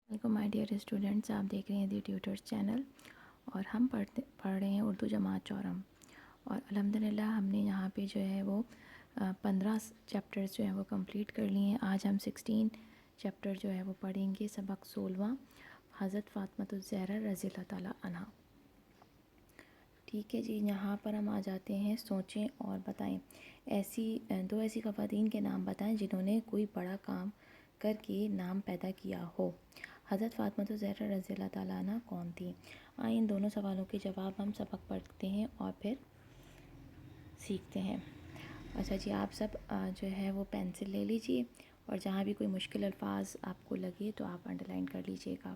Welcome my dear students, آپ دیکھ رہے ہیں دی ٹیوٹرز چینل اور ہم پڑھ رہے ہیں اردو جماعت چورم. اور الحمدللہ ہم نے یہاں پہ جو ہے وہ 15 چیپٹرز جو ہیں وہ کمپلیٹ کر لیے ہیں. آج ہم 16 چیپٹر جو ہے وہ پڑھیں گے. سبق 16 حضرت فاطمۃ الزہرا رضی اللہ تعالیٰ عنہا. ٹھیک ہے جی، یہاں پر ہم آ جاتے ہیں. سوچیں اور بتائیں. دو ایسی خواتین کے نام بتائیں جنہوں نے کوئی بڑا کام کر کے نام پیدا کیا ہو. حضرت فاطمۃ الزہرا رضی اللہ تعالیٰ عنہ کون تھی؟ آئیں ان دونوں سوالوں کے جواب ہم سبق پڑھتے ہیں اور پھر سیکھتے ہیں. اچھا جی، آپ سب جو ہے وہ پینسل لے لیجئے اور جہاں بھی کوئی مشکل الفاظ آپ کو لگے تو آپ انڈر لائن کر لیجئے گا.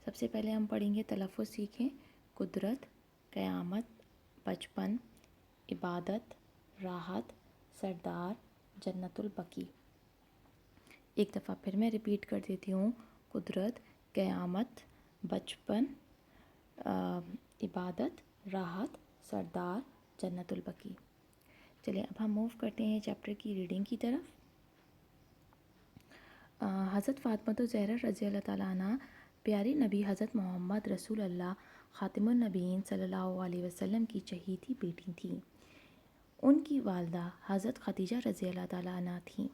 سب سے پہلے ہم پڑھیں گے، تلفظ سیکھیں. قدرت، قیامت، بچپن، عبادت، راحت، سردار، جنت البقیع. ایک دفعہ پھر میں ریپیٹ کر دیتی ہوں. قدرت، قیامت، بچپن، عبادت، راحت، سردار، جنت البقیع. چلیں اب ہم موو کرتے ہیں چیپٹر کی ریڈنگ کی طرف. حضرت فاطمۃ الزہرا رضی اللہ تعالیٰ عنہ پیارے نبی حضرت محمد رسول اللہ خاتم النبیین صلی اللہ علیہ وسلم کی چہیتی بیٹی تھیں. ان کی والدہ حضرت خدیجہ رضی اللہ تعالیٰ عنہ تھیں.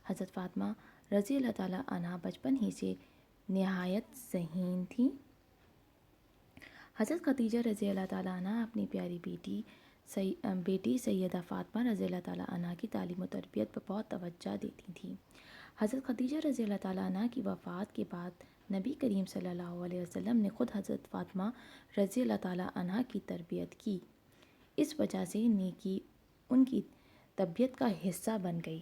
حضرت فاطمہ رضی اللہ تعالیٰ عنہ بچپن ہی سے نہایت ذہین تھیں. حضرت خدیجہ رضی اللہ تعالیٰ عنہ اپنی پیاری بیٹی سیدہ فاطمہ رضی اللہ تعالیٰ عنہ کی تعلیم و تربیت پر بہت توجہ دیتی تھیں. حضرت خدیجہ رضی اللہ تعالیٰ عنہ کی وفات کے بعد نبی کریم صلی اللہ علیہ وسلم نے خود حضرت فاطمہ رضی اللہ تعالیٰ عنہ کی تربیت کی. اس وجہ سے نیکی ان کی طبیعت کا حصہ بن گئی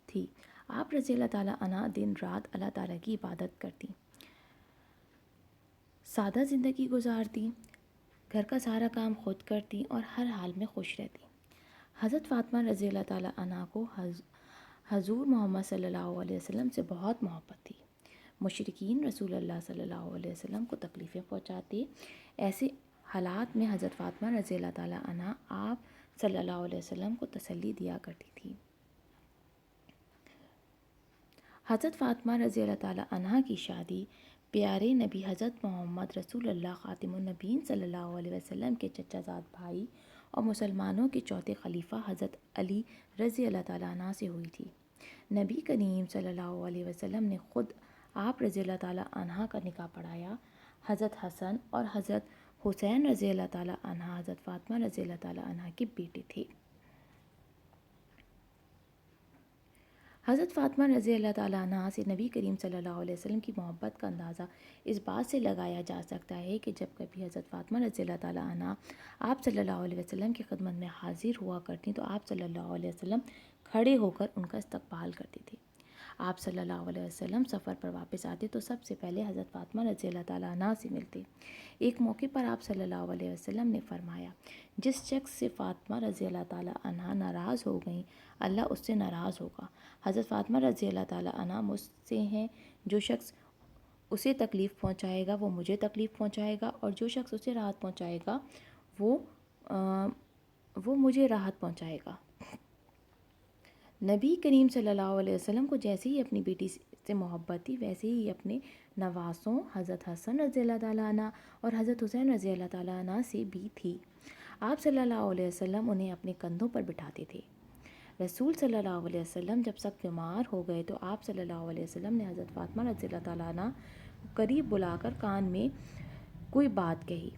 تھی. آپ رضی اللہ تعالیٰ عنہ دن رات اللہ تعالیٰ کی عبادت کرتی، سادہ زندگی گزارتی، گھر کا سارا کام خود کرتی اور ہر حال میں خوش رہتی. حضرت فاطمہ رضی اللہ تعالیٰ عنہ کو حضور محمد صلی اللہ علیہ وسلم سے بہت محبت تھی. مشرکین رسول اللہ صلی اللہ علیہ وسلم کو تکلیفیں پہنچاتے. ایسے حالات میں حضرت فاطمہ رضی اللہ تعالیٰ عنہ آپ صلی اللہ علیہ وسلم کو تسلی دیا کرتی تھی. حضرت فاطمہ رضی اللہ تعالیٰ عنہ کی شادی پیارے نبی حضرت محمد رسول اللہ خاتم النبیین صلی اللہ علیہ وسلم کے چچا زاد بھائی اور مسلمانوں کے چوتھے خلیفہ حضرت علی رضی اللہ تعالیٰ عنہ سے ہوئی تھی. نبی کریم صلی اللہ علیہ وسلم نے خود آپ رضی اللہ تعالیٰ عنہ کا نکاح پڑھایا. حضرت حسن اور حضرت حسین رضی اللہ تعالیٰ عنہ حضرت فاطمہ رضی اللہ تعالیٰ عنہ کے بیٹے تھے. حضرت فاطمہ رضی اللہ تعالیٰ عنہ سے نبی کریم صلی اللہ علیہ وسلم کی محبت کا اندازہ اس بات سے لگایا جا سکتا ہے کہ جب کبھی حضرت فاطمہ رضی اللہ تعالیٰ عنہ آپ صلی اللہ علیہ وسلم کی خدمت میں حاضر ہوا کرتی تو آپ صلی اللہ علیہ وسلم کھڑے ہو کر ان کا استقبال کرتے تھے. آپ صلی اللہ علیہ وسلم سفر پر واپس آتے تو سب سے پہلے حضرت فاطمہ رضی اللہ تعالیٰ عنہ سے ملتے. ایک موقع پر آپ صلی اللہ علیہ وسلم نے فرمایا، جس شخص سے فاطمہ رضی اللہ تعالیٰ عنہ ناراض ہو گئیں اللہ اس سے ناراض ہوگا. حضرت فاطمہ رضی اللہ تعالیٰ عنہ مجھ سے ہیں، جو شخص اسے تکلیف پہنچائے گا وہ مجھے تکلیف پہنچائے گا اور جو شخص اسے راحت پہنچائے گا وہ مجھے راحت پہنچائے گا. نبی کریم صلی اللہ علیہ وسلم کو جیسے ہی اپنی بیٹی سے محبت تھی ویسے ہی اپنے نواسوں حضرت حسن رضی اللہ تعالیٰ عنہ اور حضرت حسین رضی اللہ تعالیٰ عنہ سے بھی تھی. آپ صلی اللہ علیہ وسلم انہیں اپنے کندھوں پر بٹھاتے تھے. رسول صلی اللہ علیہ وسلم جب سخت بیمار ہو گئے تو آپ صلی اللہ علیہ وسلم نے حضرت فاطمہ رضی اللہ تعالیٰ عنہ قریب بلا کر کان میں کوئی بات کہی.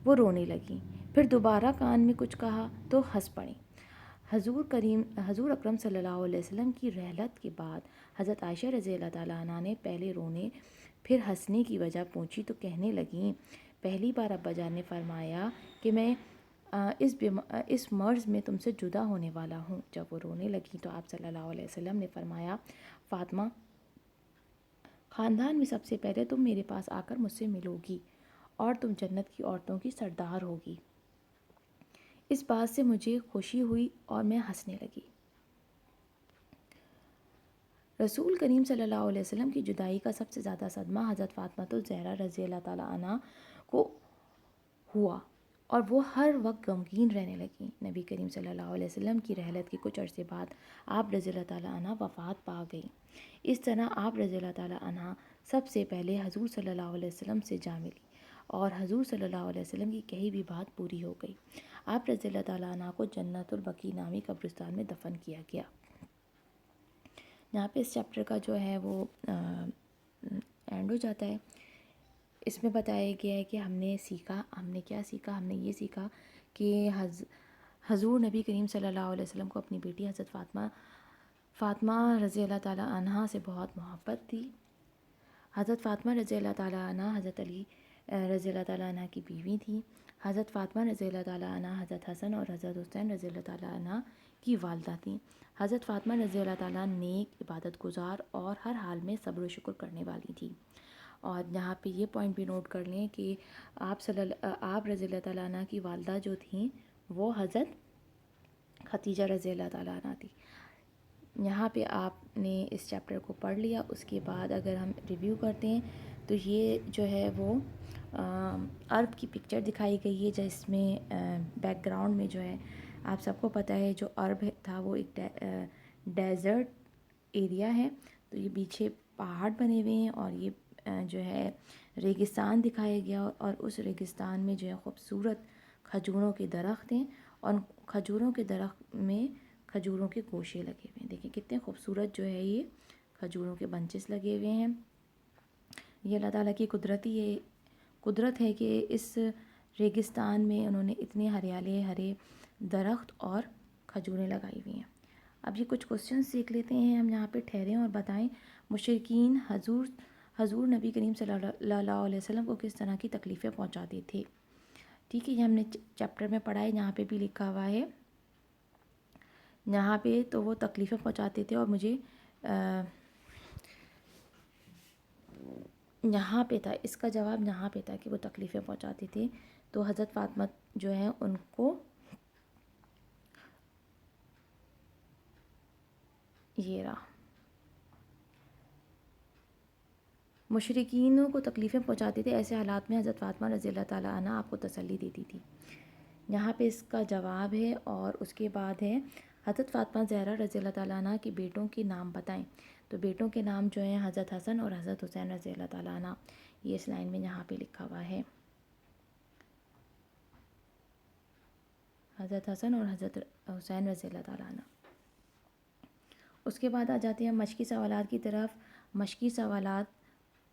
وہ رونے لگیں. پھر دوبارہ کان میں کچھ کہا تو ہنس پڑیں. حضور اکرم صلی اللہ علیہ وسلم کی رحلت کے بعد حضرت عائشہ رضی اللہ تعالیٰ عنہ نے پہلے رونے پھر ہنسنے کی وجہ پوچھی تو کہنے لگیں، پہلی بار ابا جان نے فرمایا کہ میں اس مرض میں تم سے جدا ہونے والا ہوں. جب وہ رونے لگیں تو آپ صلی اللہ علیہ وسلم نے فرمایا، فاطمہ، خاندان میں سب سے پہلے تم میرے پاس آ کر مجھ سے ملو گی اور تم جنت کی عورتوں کی سردار ہوگی. اس بات سے مجھے خوشی ہوئی اور میں ہنسنے لگی. رسول کریم صلی اللہ علیہ وسلم کی جدائی کا سب سے زیادہ صدمہ حضرت فاطمہ الزہرا رضی اللہ تعالیٰ عنہ کو ہوا اور وہ ہر وقت غمگین رہنے لگیں۔ نبی کریم صلی اللہ علیہ وسلم کی رحلت کے کچھ عرصے بعد آپ رضی اللہ تعالیٰ عنہ وفات پا گئیں۔ اس طرح آپ رضی اللہ تعالیٰ عنہ سب سے پہلے حضور صلی اللہ علیہ وسلم سے جا ملی اور حضور صلی اللہ علیہ وسلم کی کہی بھی بات پوری ہو گئی۔ آپ رضی اللہ تعالیٰ عنہ کو جنت البقیع نامی قبرستان میں دفن کیا گیا۔ یہاں پہ اس چیپٹر کا جو ہے وہ اینڈ ہو جاتا ہے۔ اس میں بتایا گیا ہے کہ ہم نے کیا سیکھا؟ ہم نے یہ سیکھا کہ حضور نبی کریم صلی اللہ علیہ وسلم کو اپنی بیٹی حضرت فاطمہ رضی اللہ تعالیٰ عنہ سے بہت محبت تھی۔ حضرت فاطمہ رضی اللہ تعالیٰ عنہ حضرت علی رضی اللہ تعالیٰ عنہ کی بیوی تھی۔ حضرت فاطمہ رضی اللہ تعالیٰ عنہ حضرت حسن اور حضرت حسین رضی اللہ تعالیٰ عنہ کی والدہ تھیں۔ حضرت فاطمہ رضی اللہ تعالیٰ نیک، عبادت گزار اور ہر حال میں صبر و شکر کرنے والی تھی۔ اور یہاں پہ یہ پوائنٹ بھی نوٹ کر لیں کہ آپ رضی اللہ تعالیٰ عنہ کی والدہ جو تھیں وہ حضرت خدیجہ رضی اللہ تعالیٰ عنہ تھی۔ یہاں پہ آپ نے اس چیپٹر کو پڑھ لیا۔ اس کے بعد اگر ہم ریویو کرتے ہیں تو یہ جو ہے وہ عرب کی پکچر دکھائی گئی ہے، جس میں بیک گراؤنڈ میں جو ہے آپ سب کو پتہ ہے جو عرب تھا وہ ایک ڈیزرٹ ایریا ہے، تو یہ پیچھے پہاڑ بنے ہوئے ہیں اور یہ جو ہے ریگستان دکھایا گیا، اور اس ریگستان میں جو ہے خوبصورت کھجوروں کے درخت ہیں اور کھجوروں کے درخت میں کھجوروں کے گوشے لگے ہوئے ہیں۔ دیکھیں کتنے خوبصورت جو ہے یہ کھجوروں کے بنچز لگے ہوئے ہیں۔ یہ اللہ تعالیٰ کی قدرت ہے کہ اس ریگستان میں انہوں نے اتنے ہرے درخت اور کھجوریں لگائی ہوئی ہیں۔ اب یہ کچھ کوسچن سیکھ لیتے ہیں ہم یہاں پہ، ٹھہریں اور بتائیں مشرکین حضور نبی کریم صلی اللہ علیہ وسلم کو کس طرح کی تکلیفیں پہنچاتے تھے۔ ٹھیک ہے، یہ ہم نے چیپٹر میں پڑھا ہے، یہاں پہ بھی لکھا ہوا ہے۔ یہاں پہ تو وہ تکلیفیں پہنچاتے تھے، اور مجھے یہاں پہ تھا، اس کا جواب یہاں پہ تھا کہ وہ تکلیفیں پہنچاتے تھے، تو حضرت فاطمہ جو ہیں ان کو یہ رہا، مشرکینوں کو تکلیفیں پہنچاتے تھے، ایسے حالات میں حضرت فاطمہ رضی اللہ تعالیٰ عنہ آپ کو تسلی دیتی تھی۔ یہاں پہ اس کا جواب ہے، اور اس کے بعد ہے حضرت فاطمہ زہرا رضی اللہ تعالیٰ عنہ کے بیٹوں کے نام بتائیں۔ تو بیٹوں کے نام جو ہیں حضرت حسن اور حضرت حسین رضی اللہ تعالیٰ عنہ، یہ اس لائن میں یہاں پہ لکھا ہوا ہے، حضرت حسن اور حضرت حسین رضی اللہ تعالیٰ عنہ۔ اس کے بعد آ جاتے ہیں مشقی سوالات کی طرف۔ مشقی سوالات،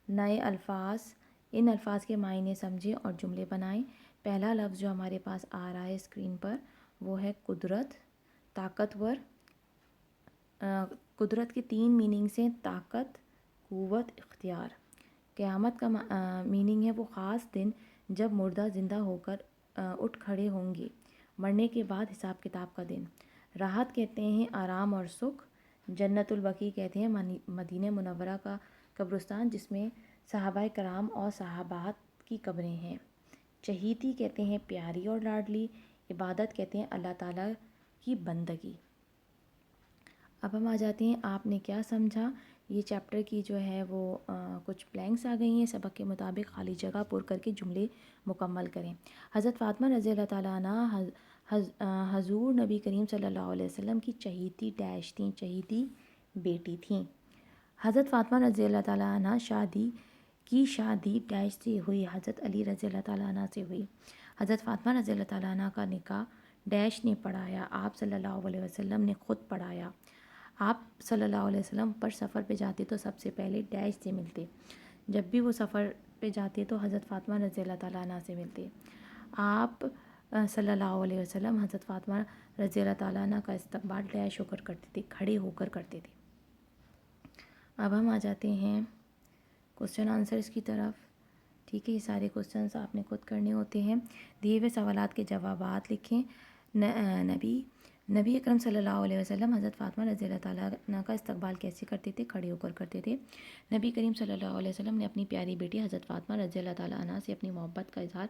نئے الفاظ، ان الفاظ کے معنی سمجھیں اور جملے بنائیں۔ پہلا لفظ جو ہمارے پاس آ رہا ہے اسکرین پر وہ ہے قدرت، طاقتور۔ قدرت کے 3 میننگس ہیں، طاقت، قوت، اختیار۔ قیامت کا میننگ ہے وہ خاص دن جب مردہ زندہ ہو کر اٹھ کھڑے ہوں گے، مرنے کے بعد حساب کتاب کا دن۔ راحت کہتے ہیں آرام اور سکھ۔ جنت البقیع کہتے ہیں مدینہ منورہ کا قبرستان جس میں صحابہ کرام اور صحابات کی قبریں ہیں۔ چہیتی کہتے ہیں پیاری اور لاڈلی۔ عبادت کہتے ہیں اللہ تعالیٰ کی بندگی۔ اب ہم آ جاتے ہیں آپ نے کیا سمجھا۔ یہ چیپٹر کی جو ہے وہ کچھ بلینکس آ گئی ہیں، سبق کے مطابق خالی جگہ پر کر کے جملے مکمل کریں۔ حضرت فاطمہ رضی اللہ تعالیٰ عنہ حضور نبی کریم صلی اللہ علیہ وسلم کی چہیتی ڈیش تھیں، چہیتی بیٹی تھیں۔ حضرت فاطمہ رضی اللہ تعالیٰ عنہ شادی ڈیش سے ہوئی، حضرت علی رضی اللہ تعالیٰ عنہ سے ہوئی۔ حضرت فاطمہ رضی اللہ تعالیٰ عنہ کا نکاح ڈیش نے پڑھایا، آپ صلی اللہ علیہ وسلم نے خود پڑھایا۔ آپ صلی اللہ علیہ وسلم پر سفر پہ جاتے تو سب سے پہلے ڈیش سے ملتے، جب بھی وہ سفر پہ جاتے تو حضرت فاطمہ رضی اللہ تعالیٰ عنہ سے ملتے۔ آپ صلی اللہ علیہ وسلم حضرت فاطمہ رضی اللہ تعالیٰ عنہ کا استقبال ڈیش ہو کر کرتے تھے، کھڑے ہو کر کرتے تھے۔ اب ہم آ جاتے ہیں کوسچن آنسرز کی طرف۔ ٹھیک ہے، یہ سارے کوسچنز آپ نے خود کرنے ہوتے ہیں۔ دیے ہوئے سوالات کے جوابات لکھیں۔ نبی اکرم صلی اللہ علیہ وسلم حضرت فاطمہ رضی اللہ تعالیٰ عنہ کا استقبال کیسے کرتے تھے؟ کھڑے ہو کر کرتے تھے۔ نبی کریم صلی اللہ علیہ وسلم نے اپنی پیاری بیٹی حضرت فاطمہ رضی اللہ تعالیٰ عنہ سے اپنی محبت کا اظہار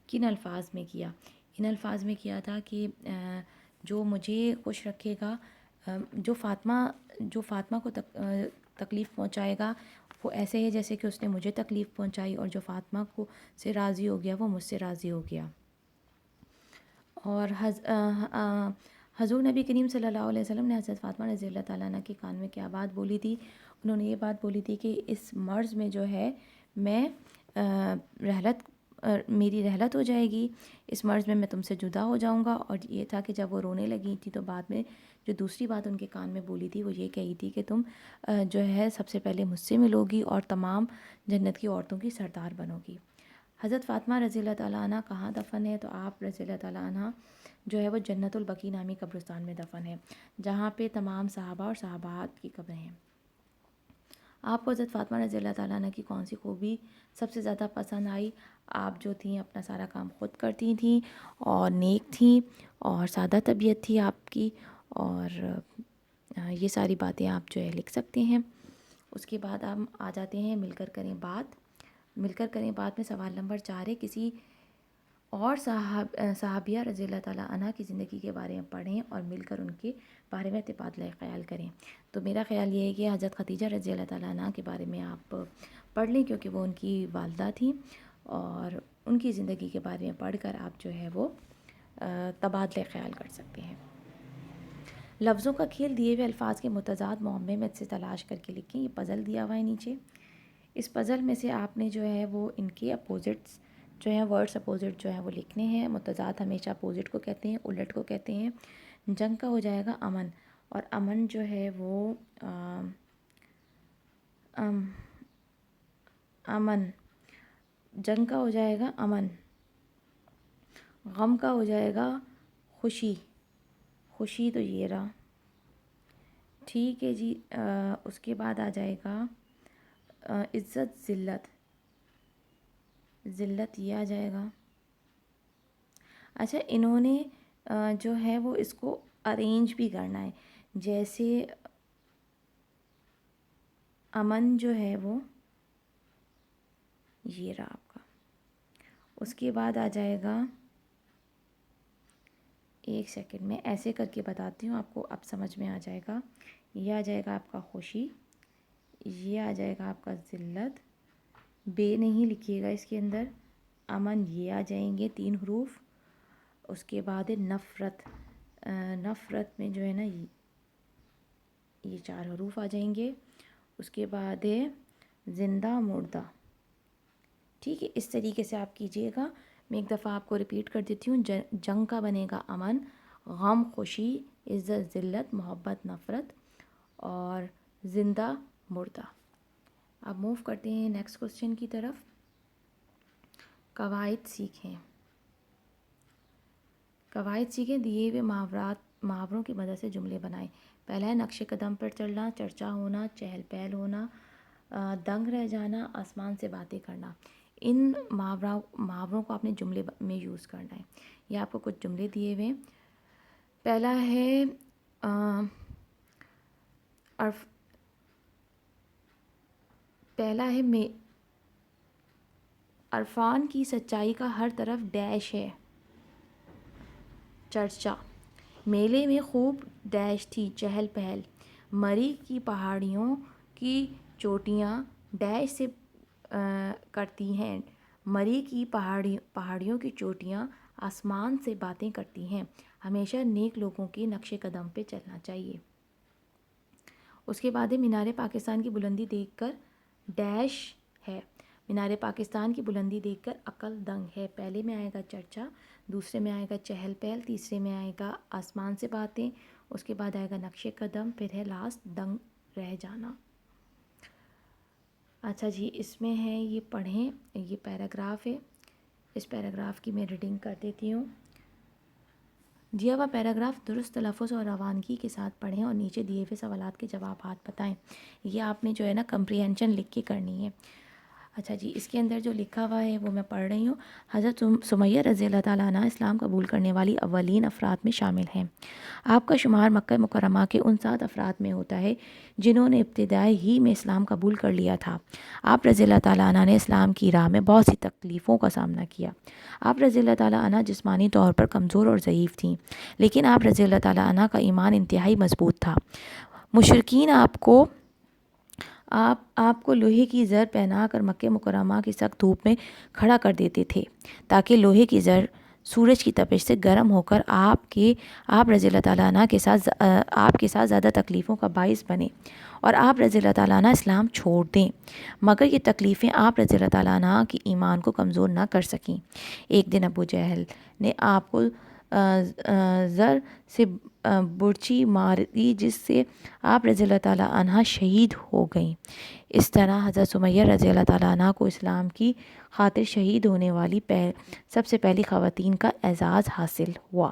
کن الفاظ میں کیا؟ ان الفاظ میں کیا تھا کہ جو مجھے خوش رکھے گا، جو فاطمہ کو تکلیف پہنچائے گا وہ ایسے ہے جیسے کہ اس نے مجھے تکلیف پہنچائی، اور جو فاطمہ کو سے راضی ہو گیا وہ مجھ سے راضی ہو گیا۔ اور حضور نبی کریم صلی اللہ علیہ وسلم نے حضرت فاطمہ رضی اللہ تعالیٰ عنہ کے کان میں کیا بات بولی تھی؟ انہوں نے یہ بات بولی تھی کہ اس مرض میں جو ہے میں میری رحلت ہو جائے گی، اس مرض میں تم سے جدا ہو جاؤں گا. اور یہ تھا کہ جب وہ رونے لگی تھی تو بعد میں جو دوسری بات ان کے کان میں بولی تھی وہ یہ کہی تھی کہ تم جو ہے سب سے پہلے مجھ سے ملو گی اور تمام جنت کی عورتوں کی سردار بنو گی. حضرت فاطمہ رضی اللہ تعالیٰ عنہ کہاں دفن ہے؟ تو آپ رضی اللہ تعالیٰ عنہ جو ہے وہ جنت البقیع نامی قبرستان میں دفن ہے، جہاں پہ تمام صحابہ اور صحابات کی قبریں ہیں. آپ کو حضرت فاطمہ رضی اللہ تعالیٰ عنہ کی کون سی خوبی سب سے زیادہ پسند آئی؟ آپ جو تھیں اپنا سارا کام خود کرتی تھیں اور نیک تھیں اور سادہ طبیعت تھی آپ کی، اور یہ ساری باتیں آپ جو ہے لکھ سکتے ہیں. اس کے بعد ہم آ جاتے ہیں مل کر کریں بات. مل کر کریں بات میں سوال نمبر 4 ہے، کسی اور صحابیہ رضی اللہ تعالیٰ عنہ کی زندگی کے بارے میں پڑھیں اور مل کر ان کے بارے میں تبادلہ خیال کریں. تو میرا خیال یہ ہے کہ حضرت خدیجہ رضی اللہ تعالیٰ عنہ کے بارے میں آپ پڑھ لیں، کیونکہ وہ ان کی والدہ تھیں، اور ان کی زندگی کے بارے میں پڑھ کر آپ جو ہے وہ تبادلہ خیال کر سکتے ہیں. لفظوں کا کھیل، دیے ہوئے الفاظ کے متضاد معمے میں سے تلاش کر کے لکھیں. یہ پزل دیا ہوا ہے نیچے. اس پزل میں سے آپ نے جو ہے وہ ان کے اپوزٹس جو ہیں، ورڈس اپوزٹ جو ہیں وہ لکھنے ہیں. متضاد ہمیشہ اپوزٹ کو کہتے ہیں، الٹ کو کہتے ہیں. جنگ کا ہو جائے گا امن، اور امن جو ہے وہ امن. جنگ کا ہو جائے گا امن. غم کا ہو جائے گا خوشی. خوشی تو یہ رہا، ٹھیک ہے جی. اس کے بعد آ جائے گا عزت، ذلت. ذلت یہ آ جائے گا. اچھا، انہوں نے جو ہے وہ اس کو ارینج بھی کرنا ہے. جیسے امن جو ہے وہ یہ رہا آپ کا. اس کے بعد آ جائے گا، ایک سیکنڈ میں ایسے کر کے بتاتی ہوں آپ کو، اب سمجھ میں آ جائے گا. یہ آ جائے گا آپ کا خوشی، یہ آ جائے گا آپ کا ذلت. بے نہیں لکھیے گا اس کے اندر. امن یہ آ جائیں گے 3 حروف. اس کے بعد ہے نفرت. نفرت میں جو ہے نا یہ 4 حروف آ جائیں گے. اس کے بعد ہے زندہ، مردہ. ٹھیک ہے، اس طریقے سے آپ کیجئے گا. میں ایک دفعہ آپ کو ریپیٹ کر دیتی ہوں. جنگ کا بنے گا امن، غم خوشی، عزت ذلت، محبت نفرت، اور زندہ مردہ. اب موو کرتے ہیں نیکسٹ کوسچن کی طرف. قواعد سیکھیں. قواعد سیکھیں. دیے ہوئے محاوروں کی مدد سے جملے بنائیں. پہلا ہے نقش قدم پر چلنا، چرچا ہونا، چہل پہل ہونا، دنگ رہ جانا، آسمان سے باتیں کرنا. ان محاوروں کو آپ نے جملے میں یوز کرنا ہے. یہ آپ کو کچھ جملے دیے ہوئے. پہلا ہے عرفان کی سچائی کا ہر طرف ڈیش ہے. چرچا. میلے میں خوب ڈیش تھی، چہل پہل. مری کی پہاڑیوں کی چوٹیاں ڈیش سے کرتی ہیں. مری کی پہاڑیوں کی چوٹیاں آسمان سے باتیں کرتی ہیں. ہمیشہ نیک لوگوں کے نقش قدم پہ چلنا چاہیے. اس کے بعد ہے مینار پاکستان کی بلندی دیکھ کر ڈیش ہے. مینار پاکستان کی بلندی دیکھ کر عقل دنگ ہے. پہلے میں آئے گا چرچا، دوسرے میں آئے گا چہل پہل، تیسرے میں آئے گا آسمان سے باتیں، اس کے بعد آئے گا نقش قدم، پھر ہے لاسٹ دنگ رہ جانا. اچھا جی، اس میں ہے یہ پڑھیں. یہ پیراگراف ہے، اس پیراگراف کی میں ریڈنگ کر دیتی ہوں. دیا ہوا پیراگراف درست تلفظ اور روانگی کے ساتھ پڑھیں اور نیچے دیے ہوئے سوالات کے جوابات بتائیں. یہ آپ نے جو ہے نا کمپریہنشن لکھ کے کرنی ہے. اچھا جی، اس کے اندر جو لکھا ہوا ہے وہ میں پڑھ رہی ہوں. حضرت سمیہ رضی اللہ تعالیٰ عنہ اسلام قبول کرنے والی اولین افراد میں شامل ہیں. آپ کا شمار مکہ مکرمہ کے ان 7 افراد میں ہوتا ہے جنہوں نے ابتدائی ہی میں اسلام قبول کر لیا تھا. آپ رضی اللہ تعالیٰ عنہ نے اسلام کی راہ میں بہت سی تکلیفوں کا سامنا کیا. آپ رضی اللہ تعالیٰ عنہ جسمانی طور پر کمزور اور ضعیف تھیں، لیکن آپ رضی اللہ تعالیٰ عنہ کا ایمان انتہائی مضبوط تھا. مشرکین آپ کو لوہے کی زر پہنا کر مکہ مکرمہ کی سخت دھوپ میں کھڑا کر دیتے تھے تاکہ لوہے کی زر سورج کی تپش سے گرم ہو کر آپ رضی اللہ تعالیٰ عنہ آپ کے ساتھ زیادہ تکلیفوں کا باعث بنے اور آپ رضی اللہ تعالیٰ عنہ اسلام چھوڑ دیں، مگر یہ تکلیفیں آپ رضی اللہ تعالیٰ عنہ کی ایمان کو کمزور نہ کر سکیں۔ ایک دن ابو جہل نے آپ کو زر سے برچی ماری، جس سے آپ رضی اللہ تعالیٰ عنہ شہید ہو گئیں۔ اس طرح حضرت سمیہ رضی اللہ تعالیٰ عنہ کو اسلام کی خاطر شہید ہونے والی سب سے پہلی خواتین کا اعزاز حاصل ہوا۔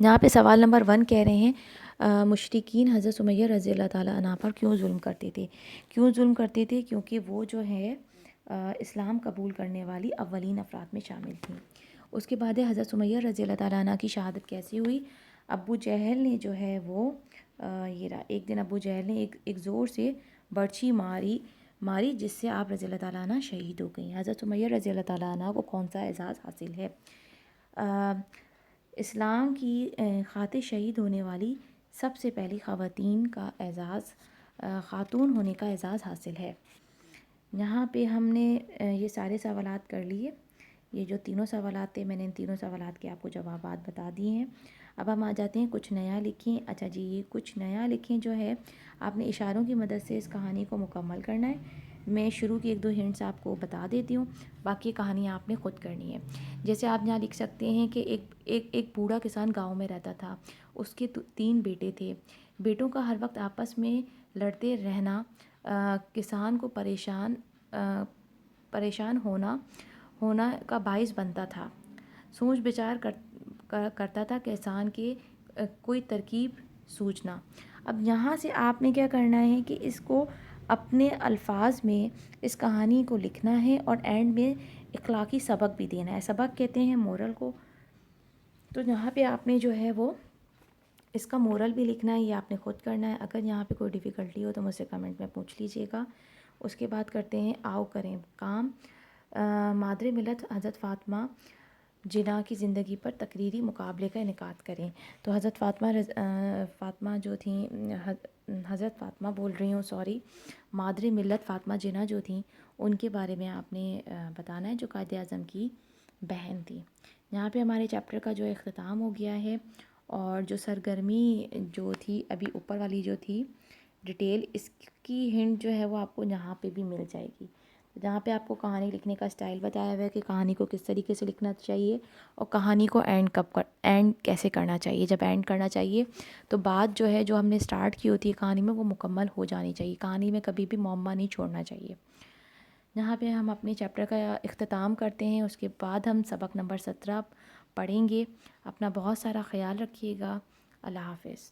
یہاں پہ سوال نمبر 1 کہہ رہے ہیں مشرکین حضرت سمیہ رضی اللہ تعالیٰ عنہ پر کیوں ظلم کرتے تھے؟ کیونکہ وہ جو ہے اسلام قبول کرنے والی اولین افراد میں شامل تھیں۔ اس کے بعد حضرت سمیہ رضی اللہ تعالیٰ عنہ کی شہادت کیسی ہوئی؟ ابو جہل نے جو ہے وہ ایک دن ابو جہل نے ایک زور سے برچھی ماری جس سے آپ رضی اللہ تعالیٰ عنہ شہید ہو گئیں۔ حضرت سمیہ رضی اللہ تعالیٰ عنہ کو کون سا اعزاز حاصل ہے؟ اسلام کی خاطر شہید ہونے والی سب سے پہلی خواتین کا اعزاز، خاتون ہونے کا اعزاز حاصل ہے۔ یہاں پہ ہم نے یہ سارے سوالات کر لیے۔ یہ جو تینوں سوالات تھے، میں نے ان تینوں سوالات کے آپ کو جوابات بتا دیے ہیں۔ اب ہم آ جاتے ہیں کچھ نیا لکھیں۔ اچھا جی، یہ کچھ نیا لکھیں جو ہے آپ نے اشاروں کی مدد سے اس کہانی کو مکمل کرنا ہے۔ میں شروع کی 1-2 ہنٹس آپ کو بتا دیتی ہوں، باقی کہانی آپ نے خود کرنی ہے۔ جیسے آپ یہاں لکھ سکتے ہیں کہ ایک بوڑھا کسان گاؤں میں رہتا تھا، اس کے 3 بیٹے تھے۔ بیٹوں کا ہر وقت آپس میں لڑتے رہنا کسان کو پریشان ہونا کا باعث بنتا تھا۔ سوچ بچار کرتا تھا کسان کے کوئی ترکیب سوچنا۔ اب یہاں سے آپ نے کیا کرنا ہے کہ اس کو اپنے الفاظ میں اس کہانی کو لکھنا ہے اور اینڈ میں اخلاقی سبق بھی دینا ہے۔ سبق کہتے ہیں مورل کو، تو یہاں پہ آپ نے جو ہے وہ اس کا مورل بھی لکھنا ہے، یہ آپ نے خود کرنا ہے۔ اگر یہاں پہ کوئی ڈیفیکلٹی ہو تو مجھ سے کمنٹ میں پوچھ لیجئے گا۔ اس کے بعد کرتے ہیں آؤ کریں کام۔ مادر ملت حضرت فاطمہ جناح کی زندگی پر تقریری مقابلے کا انعقاد کریں۔ تو حضرت فاطمہ جو تھیں، حضرت فاطمہ بول رہی ہوں سوری، مادر ملت فاطمہ جناح جو تھیں، ان کے بارے میں آپ نے بتانا ہے، جو قائد اعظم کی بہن تھی۔ یہاں پہ ہمارے چیپٹر کا جو اختتام ہو گیا ہے، اور جو سرگرمی جو تھی ابھی اوپر والی جو تھی ڈیٹیل، اس کی ہنٹ جو ہے وہ آپ کو یہاں پہ بھی مل جائے گی۔ جہاں پہ آپ کو کہانی لکھنے کا اسٹائل بتایا ہوا ہے کہ کہانی کو کس طریقے سے لکھنا چاہیے اور کہانی کو اینڈ کیسے کرنا چاہیے۔ جب اینڈ کرنا چاہیے تو بات جو ہے جو ہم نے اسٹارٹ کی ہوتی ہے کہانی میں، وہ مکمل ہو جانی چاہیے۔ کہانی میں کبھی بھی معمہ نہیں چھوڑنا چاہیے۔ یہاں پہ ہم اپنے چیپٹر کا اختتام کرتے ہیں، اس کے بعد ہم سبق نمبر 17 پڑھیں گے۔ اپنا بہت سارا خیال رکھیے گا۔ اللہ حافظ۔